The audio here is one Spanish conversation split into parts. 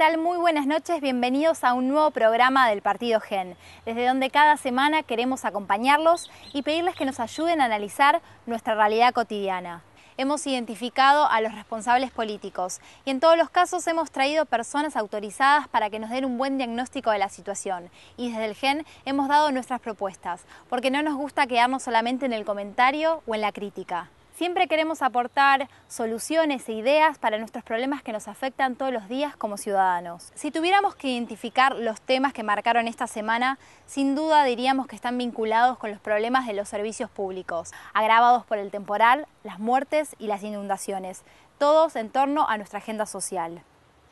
tal? Muy buenas noches, bienvenidos a un nuevo programa del Partido GEN, desde donde cada semana queremos acompañarlos y pedirles que nos ayuden a analizar nuestra realidad cotidiana. Hemos identificado a los responsables políticos y en todos los casos hemos traído personas autorizadas para que nos den un buen diagnóstico de la situación. Y desde el GEN hemos dado nuestras propuestas, porque no nos gusta quedarnos solamente en el comentario o en la crítica. Siempre queremos aportar soluciones e ideas para nuestros problemas que nos afectan todos los días como ciudadanos. Si tuviéramos que identificar los temas que marcaron esta semana, sin duda diríamos que están vinculados con los problemas de los servicios públicos, agravados por el temporal, las muertes y las inundaciones, todos en torno a nuestra agenda social.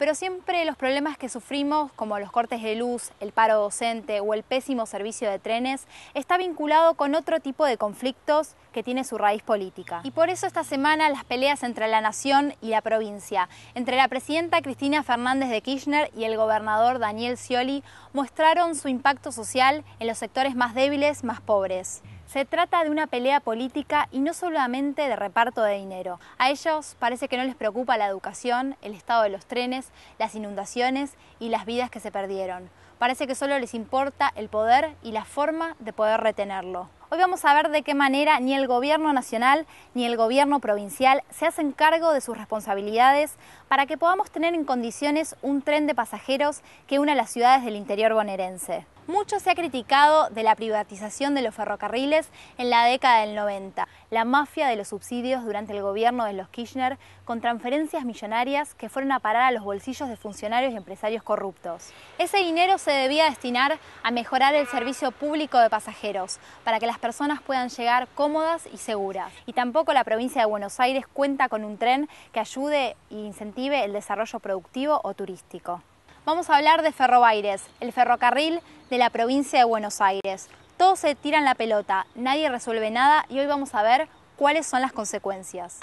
Pero siempre los problemas que sufrimos, como los cortes de luz, el paro docente o el pésimo servicio de trenes, está vinculado con otro tipo de conflictos que tiene su raíz política. Y por eso esta semana las peleas entre la nación y la provincia, entre la presidenta Cristina Fernández de Kirchner y el gobernador Daniel Scioli, mostraron su impacto social en los sectores más débiles, más pobres. Se trata de una pelea política y no solamente de reparto de dinero. A ellos parece que no les preocupa la educación, el estado de los trenes, las inundaciones y las vidas que se perdieron. Parece que solo les importa el poder y la forma de poder retenerlo. Hoy vamos a ver de qué manera ni el gobierno nacional ni el gobierno provincial se hacen cargo de sus responsabilidades para que podamos tener en condiciones un tren de pasajeros que una las ciudades del interior bonaerense. Mucho se ha criticado de la privatización de los ferrocarriles en la década del 90, la mafia de los subsidios durante el gobierno de los Kirchner con transferencias millonarias que fueron a parar a los bolsillos de funcionarios y empresarios corruptos. Ese dinero se debía destinar a mejorar el servicio público de pasajeros para que las personas puedan llegar cómodas y seguras. Y tampoco la provincia de Buenos Aires cuenta con un tren que ayude e incentive el desarrollo productivo o turístico. Vamos a hablar de Ferrobaires, el ferrocarril de la provincia de Buenos Aires. Todos se tiran la pelota, nadie resuelve nada y hoy vamos a ver cuáles son las consecuencias.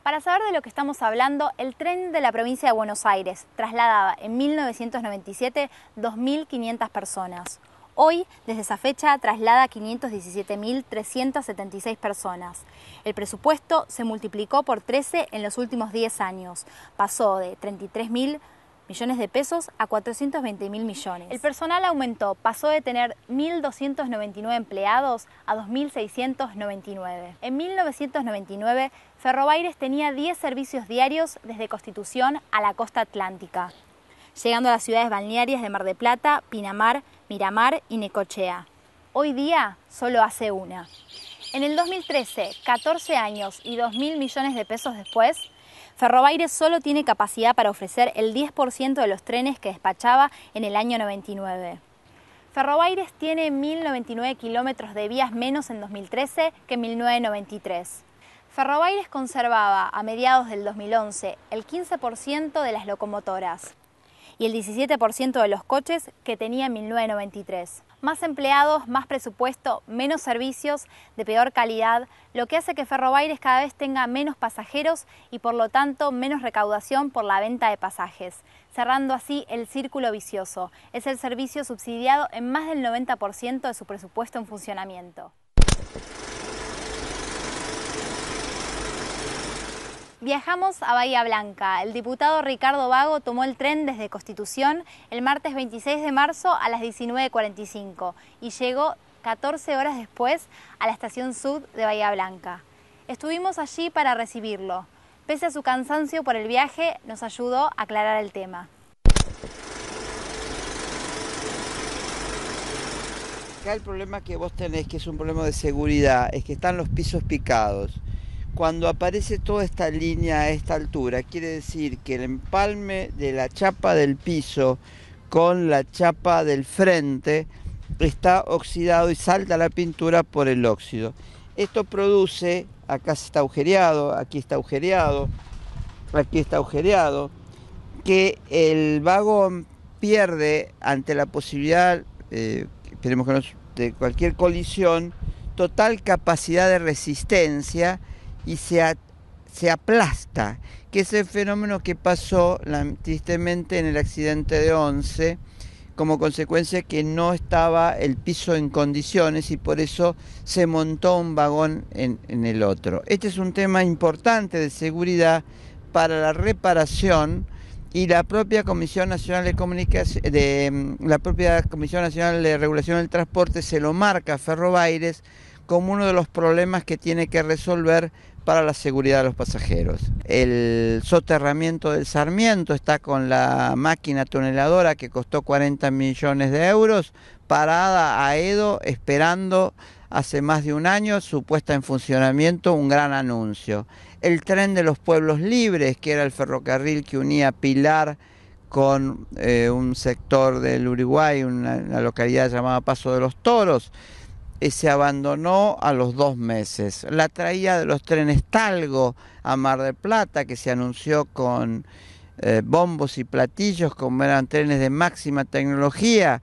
Para saber de lo que estamos hablando, el tren de la provincia de Buenos Aires trasladaba en 1997 2.500 personas. Hoy, desde esa fecha, traslada 517.376 personas. El presupuesto se multiplicó por 13 en los últimos 10 años. Pasó de 33.000 millones de pesos a 420.000 millones. El personal aumentó, pasó de tener 1.299 empleados a 2.699. En 1999, Ferrobaires tenía 10 servicios diarios desde Constitución a la costa atlántica, llegando a las ciudades balnearias de Mar del Plata, Pinamar, Miramar y Necochea. Hoy día solo hace una. En el 2013, 14 años y 2.000 millones de pesos después, Ferrobaires solo tiene capacidad para ofrecer el 10% de los trenes que despachaba en el año 99. Ferrobaires tiene 1.099 kilómetros de vías menos en 2013 que en 1993. Ferrobaires conservaba a mediados del 2011 el 15% de las locomotoras y el 17% de los coches que tenía en 1993. Más empleados, más presupuesto, menos servicios, de peor calidad, lo que hace que Ferrobaires cada vez tenga menos pasajeros y por lo tanto menos recaudación por la venta de pasajes, cerrando así el círculo vicioso. Es el servicio subsidiado en más del 90% de su presupuesto en funcionamiento. Viajamos a Bahía Blanca. El diputado Ricardo Vago tomó el tren desde Constitución el martes 26 de marzo a las 19:45 y llegó 14 horas después a la estación Sud de Bahía Blanca. Estuvimos allí para recibirlo. Pese a su cansancio por el viaje, nos ayudó a aclarar el tema. acá el problema que vos tenés, que es un problema de seguridad, es que están los pisos picados. Cuando aparece toda esta línea a esta altura, quiere decir que el empalme de la chapa del piso con la chapa del frente está oxidado y salta la pintura por el óxido. Esto produce, acá está agujereado, aquí está agujereado, aquí está agujereado, que el vagón pierde ante la posibilidad, esperemos que no, de cualquier colisión, total capacidad de resistencia y se aplasta, que es el fenómeno que pasó tristemente en el accidente de Once, como consecuencia que no estaba el piso en condiciones y por eso se montó un vagón en el otro. Este es un tema importante de seguridad para la reparación, y la propia Comisión Nacional de la propia Comisión Nacional de Regulación del Transporte se lo marca a Ferrobaires como uno de los problemas que tiene que resolver para la seguridad de los pasajeros. El soterramiento del Sarmiento está con la máquina tuneladora que costó 40 millones de euros, parada a Edo, esperando hace más de un año su puesta en funcionamiento, un gran anuncio. El tren de los pueblos libres, que era el ferrocarril que unía Pilar con un sector del Uruguay, una localidad llamada Paso de los Toros, se abandonó a los 2 meses. La traída de los trenes Talgo a Mar del Plata, que se anunció con bombos y platillos, como eran trenes de máxima tecnología,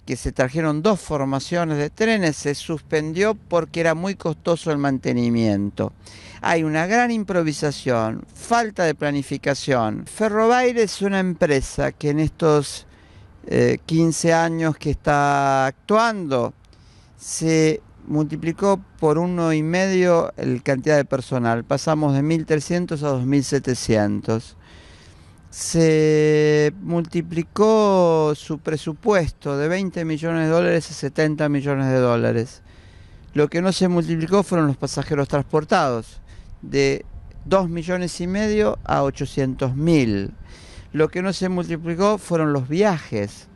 que se trajeron 2 formaciones de trenes, se suspendió porque era muy costoso el mantenimiento. Hay una gran improvisación, falta de planificación. Ferrobaires es una empresa que en estos 15 años que está actuando, se multiplicó por 1,5 la cantidad de personal. Pasamos de 1.300 a 2.700. Se multiplicó su presupuesto de 20 millones de dólares a 70 millones de dólares. Lo que no se multiplicó fueron los pasajeros transportados, de 2,5 millones a 800.000. Lo que no se multiplicó fueron los viajes.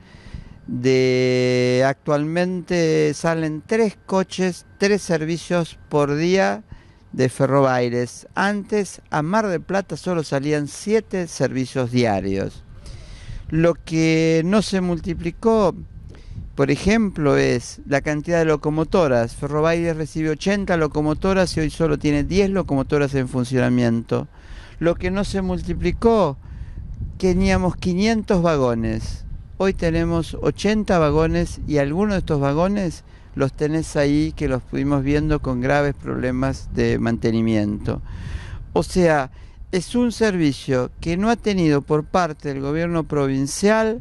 Actualmente salen 3 coches, 3 servicios por día de Ferrobaires. Antes a Mar del Plata solo salían 7 servicios diarios. Lo que no se multiplicó, por ejemplo, es la cantidad de locomotoras. Ferrobaires recibe 80 locomotoras y hoy solo tiene 10 locomotoras en funcionamiento. Lo que no se multiplicó, teníamos 500 vagones. Hoy tenemos 80 vagones y algunos de estos vagones los tenés ahí, que los pudimos viendo con graves problemas de mantenimiento. O sea, es un servicio que no ha tenido por parte del gobierno provincial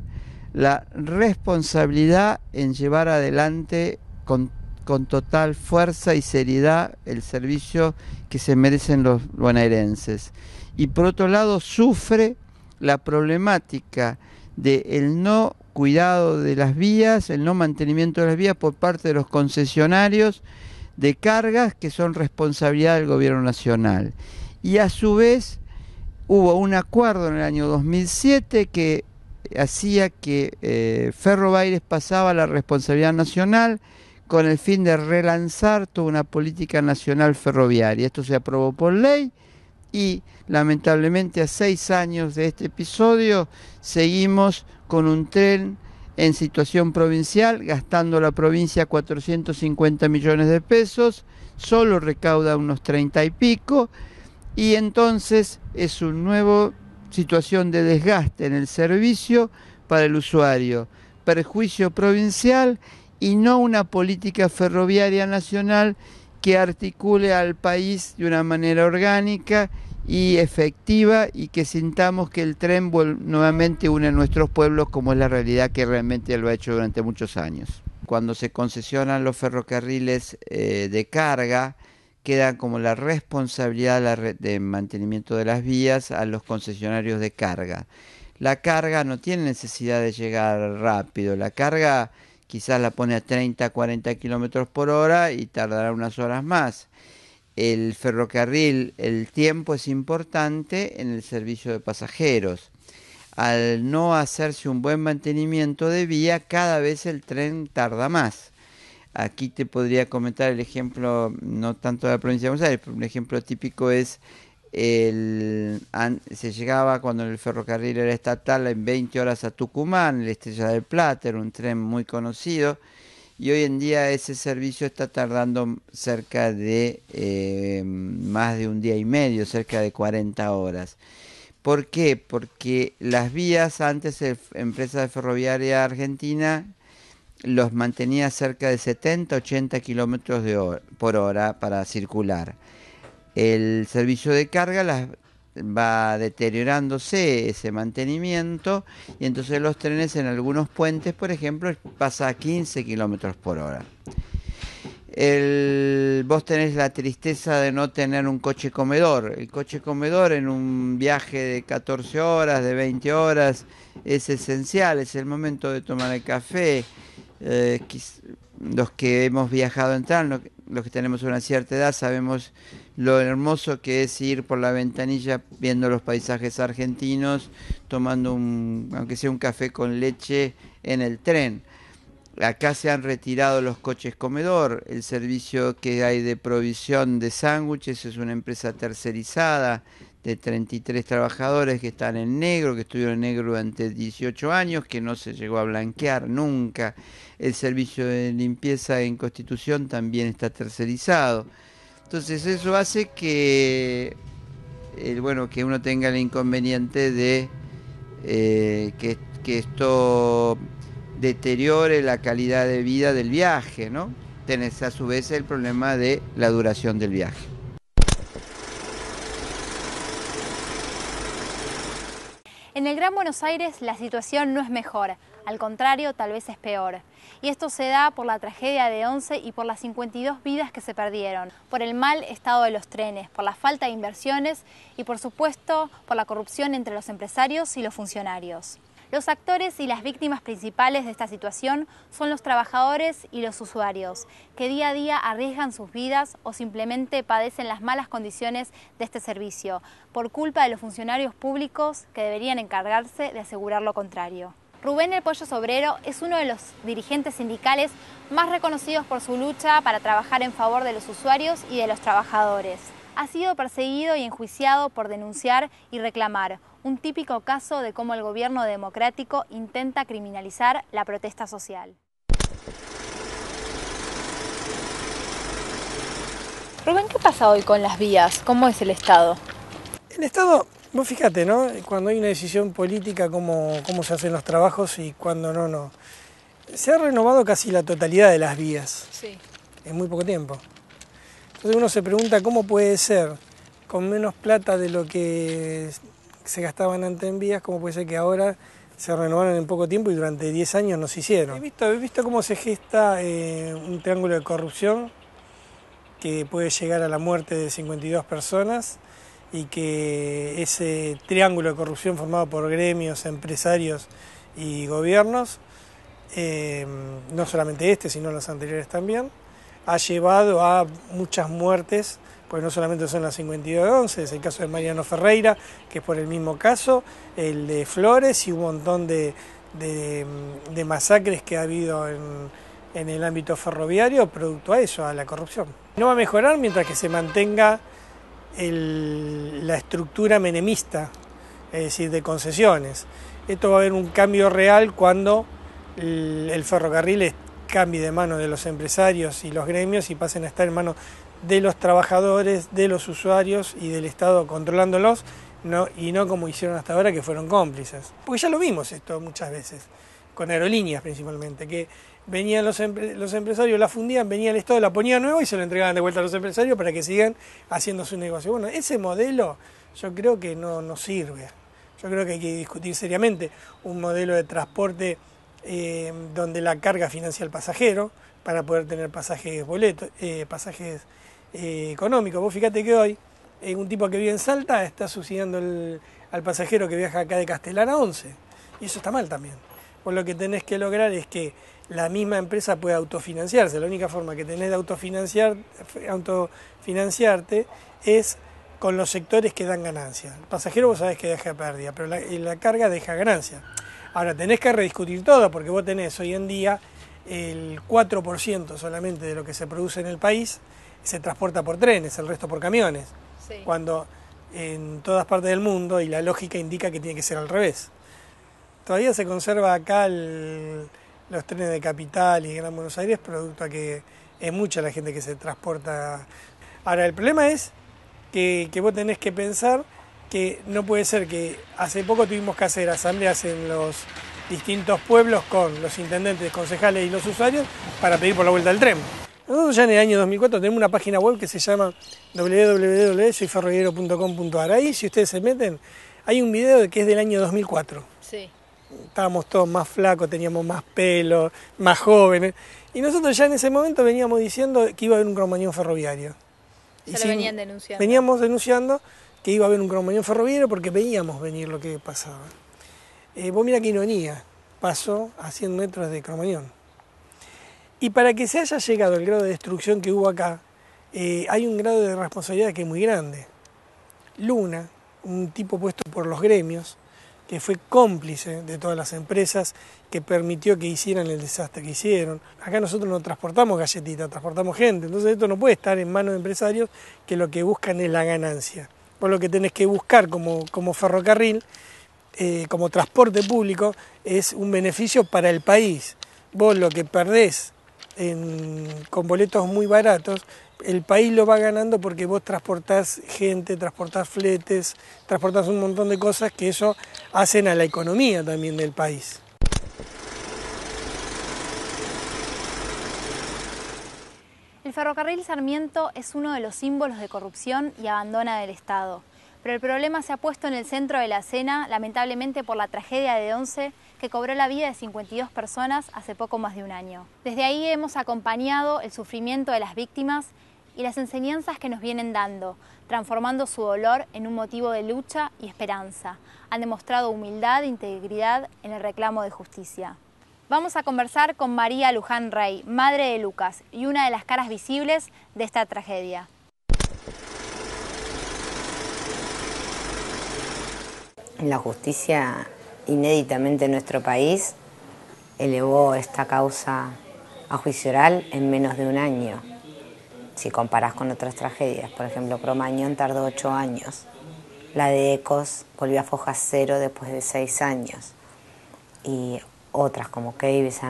la responsabilidad en llevar adelante con total fuerza y seriedad el servicio que se merecen los bonaerenses. Y por otro lado sufre la problemática del no cuidado de las vías, el no mantenimiento de las vías por parte de los concesionarios de cargas, que son responsabilidad del gobierno nacional. Y a su vez hubo un acuerdo en el año 2007 que hacía que Ferrobaires pasaba a la responsabilidad nacional con el fin de relanzar toda una política nacional ferroviaria. Esto se aprobó por ley y lamentablemente a 6 años de este episodio seguimos con un tren en situación provincial, gastando la provincia 450 millones de pesos, solo recauda unos 30 y pico, y entonces es una nueva situación de desgaste en el servicio para el usuario, perjuicio provincial y no una política ferroviaria nacional que articule al país de una manera orgánica y efectiva, y que sintamos que el tren nuevamente une a nuestros pueblos, como es la realidad que realmente lo ha hecho durante muchos años. Cuando se concesionan los ferrocarriles de carga, queda como la responsabilidad de mantenimiento de las vías a los concesionarios de carga. La carga no tiene necesidad de llegar rápido, la carga quizás la pone a 30, 40 kilómetros por hora y tardará unas horas más. El ferrocarril, el tiempo es importante en el servicio de pasajeros. Al no hacerse un buen mantenimiento de vía, cada vez el tren tarda más. Aquí te podría comentar el ejemplo, no tanto de la provincia de Buenos Aires, pero un ejemplo típico es se llegaba cuando el ferrocarril era estatal en 20 horas a Tucumán, el Estrella del Plata, era un tren muy conocido, y hoy en día ese servicio está tardando cerca de más de un día y medio, cerca de 40 horas. ¿Por qué? Porque las vías, antes empresa ferroviaria argentina los mantenía cerca de 70-80 kilómetros por hora para circular. El servicio de carga va deteriorándose ese mantenimiento, y entonces los trenes en algunos puentes, por ejemplo, pasa a 15 kilómetros por hora. Vos tenés la tristeza de no tener un coche comedor. El coche comedor en un viaje de 14 horas, de 20 horas, es esencial, es el momento de tomar el café. Los que hemos viajado en tren, los que tenemos una cierta edad, sabemos lo hermoso que es ir por la ventanilla viendo los paisajes argentinos, tomando aunque sea un café con leche en el tren. Acá se han retirado los coches comedor, el servicio que hay de provisión de sándwiches es una empresa tercerizada de 33 trabajadores que están en negro, que estuvieron en negro durante 18 años, que no se llegó a blanquear nunca. El servicio de limpieza en Constitución también está tercerizado. Entonces eso hace que, que uno tenga el inconveniente de que esto deteriore la calidad de vida del viaje, ¿no? Tenés a su vez el problema de la duración del viaje. En el Gran Buenos Aires la situación no es mejor, al contrario, tal vez es peor. Y esto se da por la tragedia de Once y por las 52 vidas que se perdieron, por el mal estado de los trenes, por la falta de inversiones y, por supuesto, por la corrupción entre los empresarios y los funcionarios. Los actores y las víctimas principales de esta situación son los trabajadores y los usuarios, que día a día arriesgan sus vidas o simplemente padecen las malas condiciones de este servicio, por culpa de los funcionarios públicos que deberían encargarse de asegurar lo contrario. Rubén El Pollo Sobrero es uno de los dirigentes sindicales más reconocidos por su lucha para trabajar en favor de los usuarios y de los trabajadores. Ha sido perseguido y enjuiciado por denunciar y reclamar, un típico caso de cómo el gobierno democrático intenta criminalizar la protesta social. Rubén, ¿qué pasa hoy con las vías? ¿Cómo es el Estado? El Estado, vos fíjate, ¿no? Cuando hay una decisión política, cómo se hacen los trabajos y cuando no. Se ha renovado casi la totalidad de las vías, sí, en muy poco tiempo. Entonces uno se pregunta cómo puede ser, con menos plata de lo que se gastaban antes en vías, cómo puede ser que ahora se renovaron en poco tiempo y durante 10 años no se hicieron. He visto cómo se gesta un triángulo de corrupción que puede llegar a la muerte de 52 personas y que ese triángulo de corrupción formado por gremios, empresarios y gobiernos, no solamente este, sino los anteriores también, ha llevado a muchas muertes, pues no solamente son las 52 de Once, es el caso de Mariano Ferreira, que es por el mismo caso, el de Flores y un montón de masacres que ha habido en el ámbito ferroviario, producto a eso, a la corrupción. No va a mejorar mientras que se mantenga la estructura menemista, es decir, de concesiones. Esto va a haber un cambio real cuando el ferrocarril cambie de mano de los empresarios y los gremios y pasen a estar en manos de los trabajadores, de los usuarios y del Estado controlándolos, y no como hicieron hasta ahora, que fueron cómplices. Porque ya lo vimos esto muchas veces, con aerolíneas principalmente, que venían los empresarios, la fundían, venía el Estado, la ponía nuevo y se lo entregaban de vuelta a los empresarios para que sigan haciendo su negocio. Bueno, ese modelo yo creo que no sirve. Yo creo que hay que discutir seriamente un modelo de transporte donde la carga financia al pasajero para poder tener pasajes pasajes económicos. Vos fíjate que hoy un tipo que vive en Salta está subsidiando al pasajero que viaja acá de Castelar a Once, y eso está mal también. Vos lo que tenés que lograr es que la misma empresa pueda autofinanciarse. La única forma que tenés de autofinanciarte es con los sectores que dan ganancia. El pasajero vos sabés que deja pérdida, pero la carga deja ganancia. Ahora tenés que rediscutir todo, porque vos tenés hoy en día el 4% solamente de lo que se produce en el país se transporta por trenes, el resto por camiones, sí, cuando en todas partes del mundo, y la lógica indica que tiene que ser al revés. Todavía se conserva acá los trenes de Capital y Gran Buenos Aires, producto a que es mucha la gente que se transporta. Ahora, el problema es que vos tenés que pensar que no puede ser que hace poco tuvimos que hacer asambleas en los distintos pueblos con los intendentes, concejales y los usuarios para pedir por la vuelta del tren. Nosotros ya en el año 2004 tenemos una página web que se llama www.soyferroviario.com.ar. Ahí, si ustedes se meten, hay un video que es del año 2004. Sí. Estábamos todos más flacos, teníamos más pelo, más jóvenes. Y nosotros ya en ese momento veníamos diciendo que iba a haber un cromañón ferroviario. Ya lo venían denunciando. Veníamos denunciando que iba a haber un cromañón ferroviario porque veíamos venir lo que pasaba. Vos mirá qué ironía, pasó a 100 metros de Cromañón. Y para que se haya llegado al grado de destrucción que hubo acá, hay un grado de responsabilidad que es muy grande. Luna, un tipo puesto por los gremios, que fue cómplice de todas las empresas que permitió que hicieran el desastre que hicieron. Acá nosotros no transportamos galletitas, transportamos gente, entonces esto no puede estar en manos de empresarios que lo que buscan es la ganancia. Vos lo que tenés que buscar como ferrocarril, como transporte público, es un beneficio para el país. Vos lo que perdés con boletos muy baratos, el país lo va ganando porque vos transportás gente, transportás fletes, transportás un montón de cosas que eso hacen a la economía también del país. El ferrocarril Sarmiento es uno de los símbolos de corrupción y abandono del Estado. Pero el problema se ha puesto en el centro de la escena, lamentablemente por la tragedia de Once, que cobró la vida de 52 personas hace poco más de un año. Desde ahí hemos acompañado el sufrimiento de las víctimas y las enseñanzas que nos vienen dando, transformando su dolor en un motivo de lucha y esperanza. Han demostrado humildad e integridad en el reclamo de justicia. Vamos a conversar con María Luján Rey, madre de Lucas, y una de las caras visibles de esta tragedia. La justicia, inéditamente en nuestro país, elevó esta causa a juicio oral en menos de un año. Si comparás con otras tragedias, por ejemplo, Cromañón tardó 8 años. La de Ecos volvió a foja cero después de 6 años. Y otras como Keyves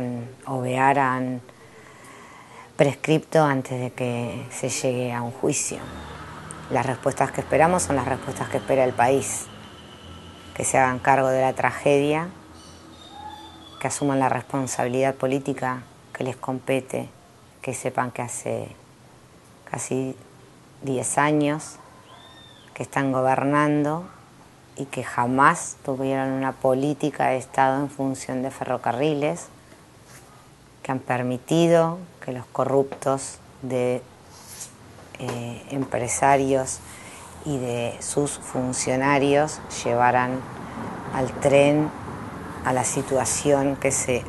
o Beara han prescripto antes de que se llegue a un juicio. Las respuestas que esperamos son las respuestas que espera el país. Que se hagan cargo de la tragedia, que asuman la responsabilidad política que les compete, que sepan que hace casi 10 años que están gobernando y que jamás tuvieron una política de Estado en función de ferrocarriles, que han permitido que los corruptos de empresarios y de sus funcionarios llevaran al tren a la situación que se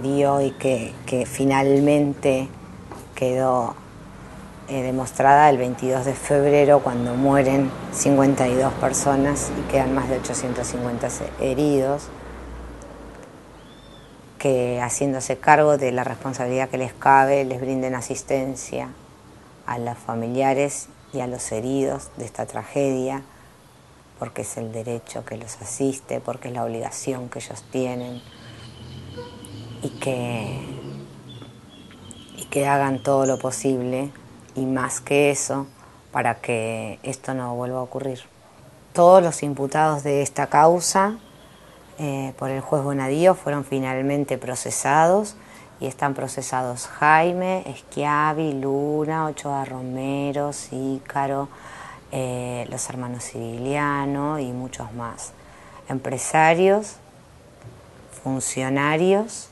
dio y que finalmente quedó demostrada el 22 de febrero cuando mueren 52 personas y quedan más de 850 heridos, que haciéndose cargo de la responsabilidad que les cabe les brinden asistencia a los familiares y a los heridos de esta tragedia, porque es el derecho que los asiste, porque es la obligación que ellos tienen, y que hagan todo lo posible, y más que eso, para que esto no vuelva a ocurrir. Todos los imputados de esta causa por el juez Bonadío fueron finalmente procesados, y están procesados Jaime, Schiavi, Luna, Ochoa Romero, Sícaro, los hermanos Sirigliano y muchos más. Empresarios, funcionarios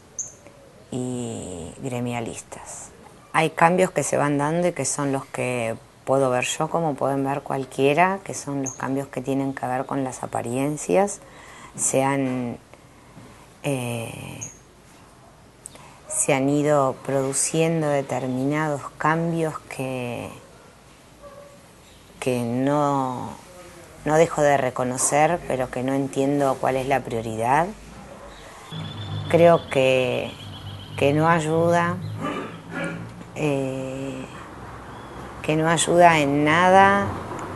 y gremialistas. Hay cambios que se van dando y que son los que puedo ver yo, como pueden ver cualquiera, que son los cambios que tienen que ver con las apariencias. Se han ido produciendo determinados cambios que no dejo de reconocer, pero que no entiendo cuál es la prioridad. Creo que no ayuda, en nada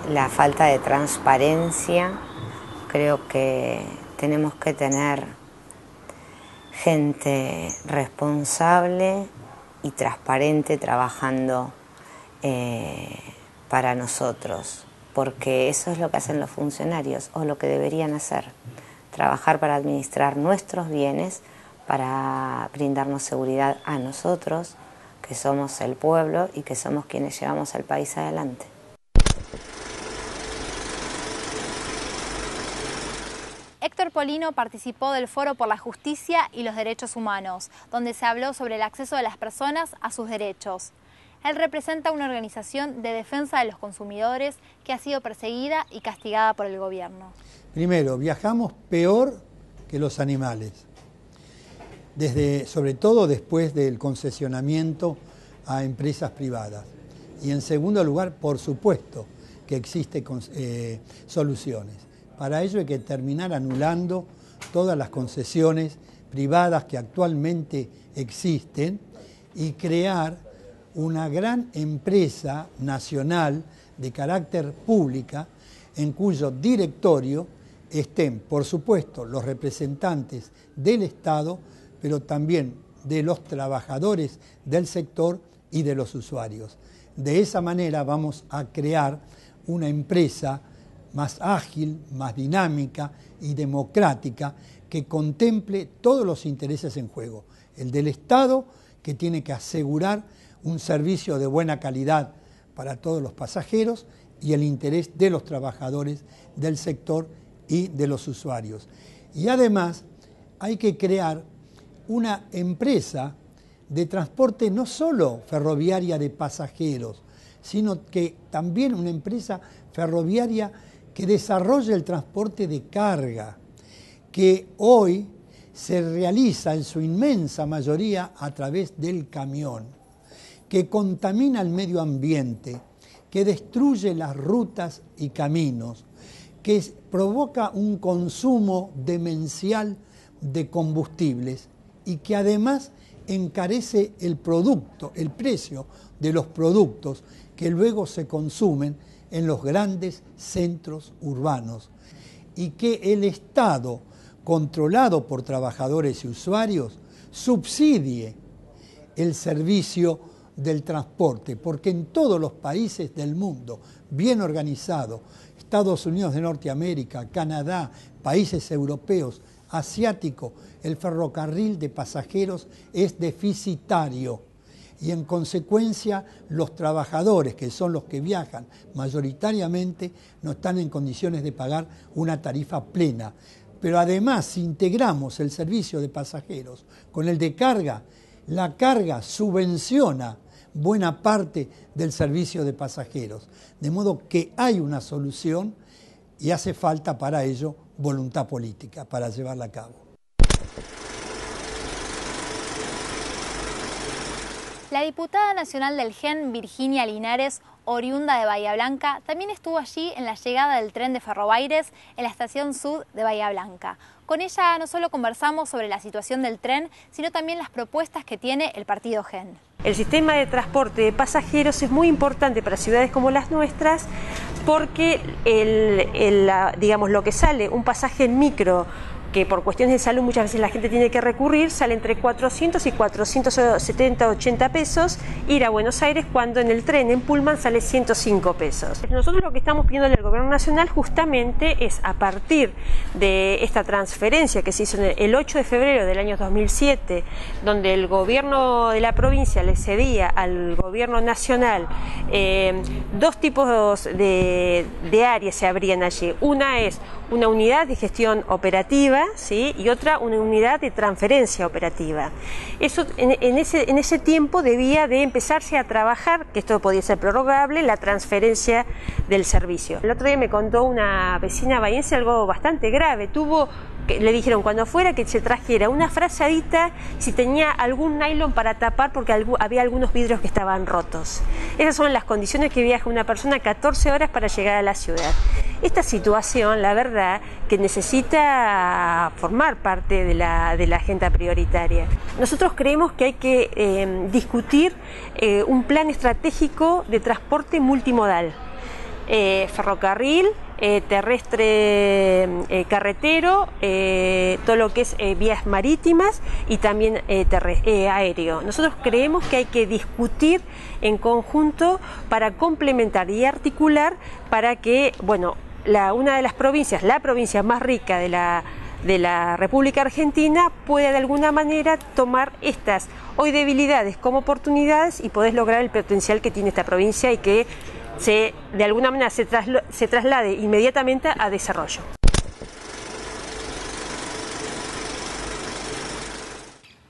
la falta de transparencia. Creo que tenemos que tener gente responsable y transparente trabajando para nosotros, porque eso es lo que hacen los funcionarios, o lo que deberían hacer, trabajar para administrar nuestros bienes, para brindarnos seguridad a nosotros, que somos el pueblo y que somos quienes llevamos al país adelante. Héctor Polino participó del Foro por la Justicia y los Derechos Humanos, donde se habló sobre el acceso de las personas a sus derechos. Él representa una organización de defensa de los consumidores que ha sido perseguida y castigada por el gobierno. Primero, viajamos peor que los animales, sobre todo después del concesionamiento a empresas privadas. Y en segundo lugar, por supuesto que existen soluciones. Para ello hay que terminar anulando todas las concesiones privadas que actualmente existen y crear una gran empresa nacional de carácter pública en cuyo directorio estén, por supuesto, los representantes del Estado, pero también de los trabajadores del sector y de los usuarios. De esa manera vamos a crear una empresa más ágil, más dinámica y democrática, que contemple todos los intereses en juego. El del Estado, que tiene que asegurar un servicio de buena calidad para todos los pasajeros, y el interés de los trabajadores del sector y de los usuarios. Y además hay que crear una empresa de transporte no solo ferroviaria de pasajeros, sino que también una empresa ferroviaria que desarrolle el transporte de carga, que hoy se realiza en su inmensa mayoría a través del camión, que contamina el medio ambiente, que destruye las rutas y caminos, que provoca un consumo demencial de combustibles y que además encarece el producto, el precio de los productos que luego se consumen en los grandes centros urbanos, y que el Estado, controlado por trabajadores y usuarios, subsidie el servicio del transporte, porque en todos los países del mundo, bien organizado, Estados Unidos de Norteamérica, Canadá, países europeos, asiáticos, el ferrocarril de pasajeros es deficitario. Y en consecuencia los trabajadores, que son los que viajan mayoritariamente, no están en condiciones de pagar una tarifa plena. Pero además, si integramos el servicio de pasajeros con el de carga, la carga subvenciona buena parte del servicio de pasajeros. De modo que hay una solución y hace falta para ello voluntad política para llevarla a cabo. La diputada nacional del GEN, Virginia Linares, oriunda de Bahía Blanca, también estuvo allí en la llegada del tren de Ferrobaires en la estación Sud de Bahía Blanca. Con ella no solo conversamos sobre la situación del tren, sino también las propuestas que tiene el partido GEN. El sistema de transporte de pasajeros es muy importante para ciudades como las nuestras, porque digamos, lo que sale un pasaje en micro, que por cuestiones de salud muchas veces la gente tiene que recurrir, sale entre 400 y 470, 80 pesos ir a Buenos Aires, cuando en el tren, en Pullman, sale 105 pesos. Nosotros lo que estamos pidiendo al Gobierno Nacional justamente es, a partir de esta transferencia que se hizo el 8 de febrero del año 2007, donde el gobierno de la provincia le cedía al Gobierno Nacional dos tipos de áreas se abrían allí. Una es una unidad de gestión operativa, ¿sí? Y otra, una unidad de transferencia operativa. Eso en ese tiempo debía de empezarse a trabajar, que esto podía ser prorrogable, la transferencia del servicio. El otro día me contó una vecina bahiense algo bastante grave. Tuvo que le dijeron cuando fuera que se trajera una frazadita si tenía algún nylon para tapar porque había algunos vidrios que estaban rotos. Esas son las condiciones que viaja una persona 14 horas para llegar a la ciudad. Esta situación, la verdad, que necesita formar parte de la agenda prioritaria. Nosotros creemos que hay que discutir un plan estratégico de transporte multimodal, ferrocarril, terrestre, carretero, todo lo que es vías marítimas y también aéreo. Nosotros creemos que hay que discutir en conjunto para complementar y articular para que, bueno, una de las provincias, la provincia más rica de la República Argentina, pueda de alguna manera tomar estas hoy debilidades como oportunidades y poder lograr el potencial que tiene esta provincia y que de alguna manera se traslade inmediatamente a desarrollo.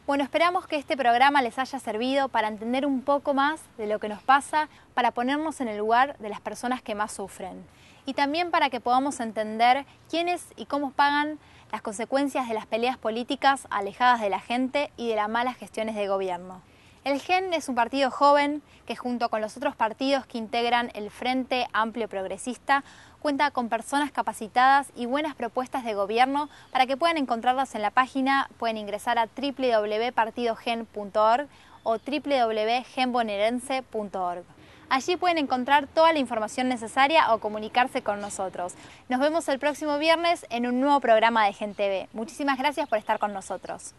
Bueno, esperamos que este programa les haya servido para entender un poco más de lo que nos pasa, para ponernos en el lugar de las personas que más sufren y también para que podamos entender quiénes y cómo pagan las consecuencias de las peleas políticas alejadas de la gente y de las malas gestiones de gobierno. El GEN es un partido joven que junto con los otros partidos que integran el Frente Amplio Progresista cuenta con personas capacitadas y buenas propuestas de gobierno. Para que puedan encontrarlas en la página pueden ingresar a www.partidogen.org o www.genbonaerense.org. Allí pueden encontrar toda la información necesaria o comunicarse con nosotros. Nos vemos el próximo viernes en un nuevo programa de GEN TV. Muchísimas gracias por estar con nosotros.